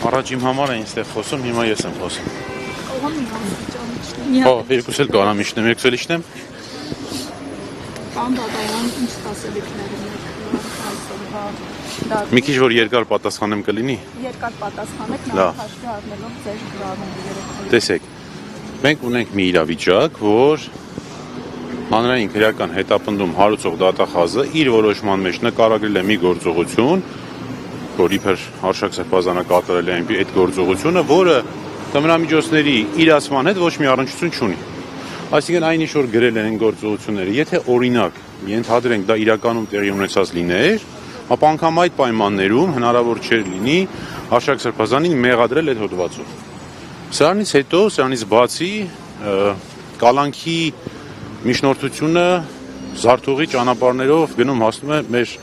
Առաջ իմ համար էին ստեղ խոսում, հիմա ես եմ խոսում։ Երկուս էլ կարամ իշնեմ, երկուս էլ իշնեմ։ Պան Բաբայան ինչ սպասելիքներ ունեք Մի քիչ որ երկար պատասխանեմ կլինի։ Երկար պատասխանեք, նախ հաշվի առնելով ձեր գրառումները երեքային։ Տեսեք, մենք ունենք մի իրավիճակ, որ հանրային քրեական հետապնդում հարուցող դատախազը իր որոշման մեջ նկարագրել է մի գործողություն, որ իբր Արշակ Սրբազանը կատարել է այդ գործողությունը, որը դմրամիջոցների իրացման հետ ոչ մի առնչություն չունի։ Այսինքն այն ինչ որ գրել են գործողությունները, եթե օրինակ ենթադրենք դա իրականում տեղի ունեցած լիներ, ապա անգամ այդ պայմաններում հնարավոր չէր լինի Արշակ Սրբազանին մեղադրել այդ հոդվածով։ Սրանից հետո, սրանից բացի կալանքի միջնորդությունը զարթողի ճանապարհներով գնում հասնում է մեր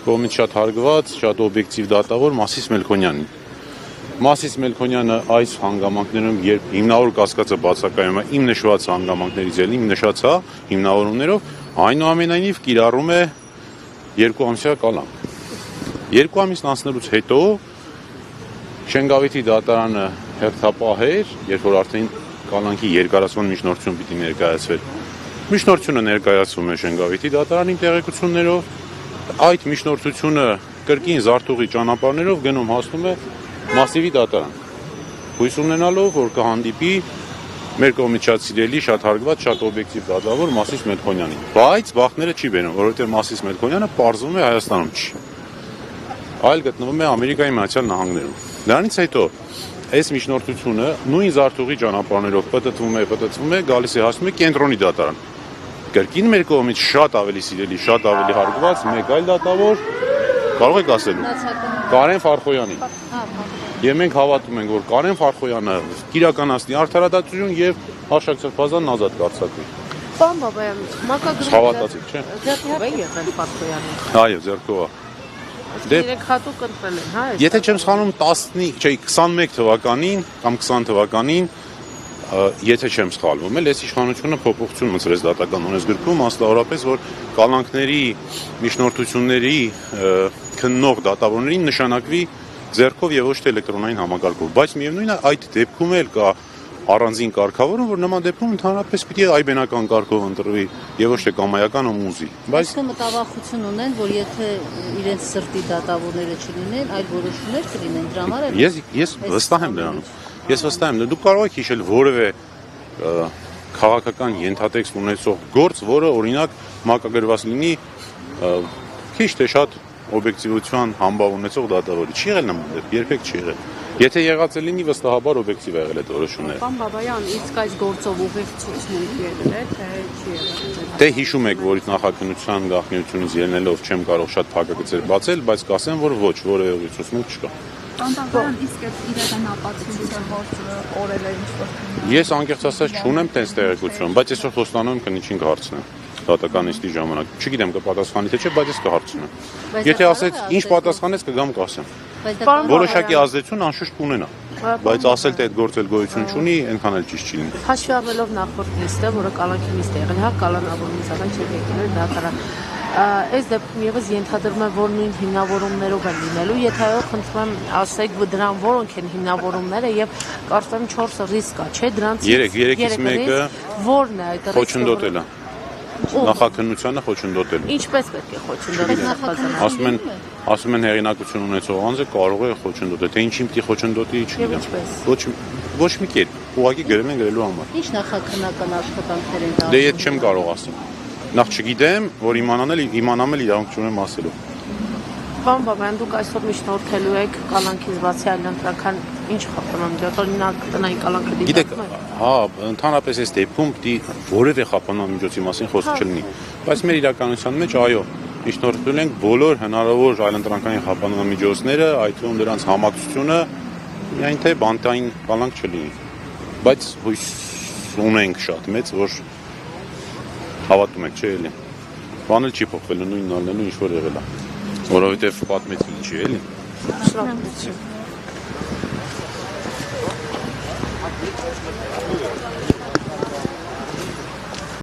կողմից շատ հարգված, շատ օբյեկտիվ դատավոր Մասիս Մելքոնյանին։ Մասիս Մելքոնյանը այս հանգամանքներում երբ հիմնավոր կասկածը բացակայում է իմ նշված հանգամանքներից ելին, իմ նշած հիմնավորումներով, այնուամենայնիվ կիրառում է 2 ամսյա կալանք։ 2 ամիսն անցնելուց հետո Շենգավիթի դատարանը հերթապահեր, երբ որ արդեն կալանքի երկարացման միջնորդություն պիտի ներկայացվեր։ Միջնորդությունը ներկայացվում է Շենգավիթի դատարանի տեղեկություններով, այդ միջնորդությունը կրկին զարթողի ճանապարհներով գնում հասնում է Մասիվի դատարան։ Հույս ունենալով, որ կհանդիպի մեր կողմից շատ սիրելի, շատ հարգված, շատ օբյեկտիվ դատավոր Մասիս Մելքոնյանին։ Բայց բախները չի բերում, որովհետև Մասիս Մելքոնյանը պարզվում է Հայաստանում չի։ Այլ գտնվում է Ամերիկայի Միացյալ Նահանգներում։ Դրանից հետո այս միջնորդությունը նույն զարթողի ճանապարհներով պտտվում է, գալիս է հասնում է կենտրոնի դատարան։ Կրկին մեր կողմից շատ ավելի սիրելի, շատ ավելի հարգված մեկ այլ դատավոր կարող եք ասելու Կարեն Ֆարխոյանին։ Եվ մենք հավատում ենք, որ Կարեն Ֆարխոյանը կիրականացնի արդարադատություն եւ Արշակ Սրբազանն ազատ կարձակվի։ Պան Բաբայան, մակագրում Հավատացիք, չէ՞։ ձեռքով է եղել Ֆարխոյանը։ Այո, ձեռքով է։ Երեք հատուկ ընտրել են, հա։ Եթե չեմ սխալվում 21 թվականին կամ 20 թվականին, եթե չեմ սխալվում, այս իշխանությունը փոփոխություն մտցրեց դատական օրենսգրքում, մասնավորապես որ կալանքների միջնորդությունների քննող դատավորներին նշանակվի ձեռքով եւ ոչ թե էլեկտրոնային համակարգով, բայց միևնույնն է այդ դեպքում էլ կա առանձին կարգավորում, որ նման դեպքում ընդհանրապես պիտի այբենական կարգով ընտրվի եւ ոչ թե կամայական ու մուզի։ Բայց մտավախություն ունեն, որ եթե իրենց սրտի դատավորները չլինեն, այլ որոշումներ կլինեն, դրա համար Ես վստահ եմ դրանում։ Դուք կարող եք հիշել որևէ քաղաքական ենթատեքստ ունեցող գործ, որը օրինակ մակագրված լինի քիչ թե շատ օբյեկտիվության համբավ ունեցող դատավորի։ Չի եղել նման դեպք, երբեք չի եղել։ Եթե եղած է լինի, վստահաբար օբյեկտիվ է եղել այդ որոշումները։ Պան Բաբայան, իսկ այս գործով ուղեկցություն եղել է, թե չի եղել։ Դե հիշում եք, որ նախաքննության գաղտնիությունից ելնելով չեմ կարող շատ փակագծեր բացել, բայց կասեմ, որ ոչ, որևէ ուղեկցություն չկա։ Պան Բաբայան, իսկ այդ իրական ապացույցը որ օրել է ինչ-որ։ Ես անկեղծ ասած չունեմ տես տեղեկություն, բայց այսօր խոստանում եմ կնիչին կհարցնեմ դատական նիստի ժամանակ։ Չգիտեմ կպատասխանի թե չէ, բայց ես կհարցնեմ։ Եթե ասեց ինչ պատասխանեց կգամ կասեմ։ Որոշակի ազդեցություն անշուշտ կունենա, բայց ասել թե այդ գործ էլ գոյություն չունի, այնքան էլ ճիշտ չի լինի։ Հաշվի առնելով նախորդ նիստը, որը կալանքի նիստ է եղել, հա, կալանավորումից առաջ եկել դատարան։ Այս դեպքում եւս ենթադրում եմ, որ նույն հիմնավորումներով են լինելու, եթե այո, խնդրում եմ ասեք դրան որոնք են հիմնավորումները եւ կարծեմ 4 ռիսկ է, չէ՞, դրանցից 3-ից մեկը որն է այդ ռիսկը։ Խոչընդոտելը։ Նախաքննությանը խոչընդոտել։ Ինչպես պետք է խոչընդոտել նախաքննությունը։ Ասում են հեղինակություն ունեցող անձը կարող է խոչընդոտել, թե ինչին պիտի խոչընդոտի, չգիտեմ։ Ոչ մի կերպ, ուղղակի գրել են գրելու համար։ Ինչ նախաքննական աշխատանքներ են տալիս։ Դե ես չեմ կարող ասել։ Նախ չգիտեմ, որ իմանամ էլ իրավունք չունեմ ասելու։ Պան Բաբայան, դուք այսօր միջնորդելու եք կալանքից բացի այլ ընտրական ինչ խափանամիջոց, օրինակ տնային կալանքը դիտարկում եք։ Հա, ընդհանրապես այս դեպքում պիտի որևէ խափանամիջոցի մասին խոսք չլինի, բայց մեր իրականության մեջ այո, միջնորդել ենք բոլոր հնարավոր այլընտրանքային խափանամիջոցները, այդ թվում դրանց համակցությունը, միայն թե բանտային կալանք չլինի։ Բայց հույս ունենք շատ մեծ, որ հավատում եք, չէ՞ էլի։ Բանել չի փոխվելու, նույնն ալնելու ինչ որ եղել է։ Որովհետև պատմեցի ինչի էլի։ Շնորհակալություն։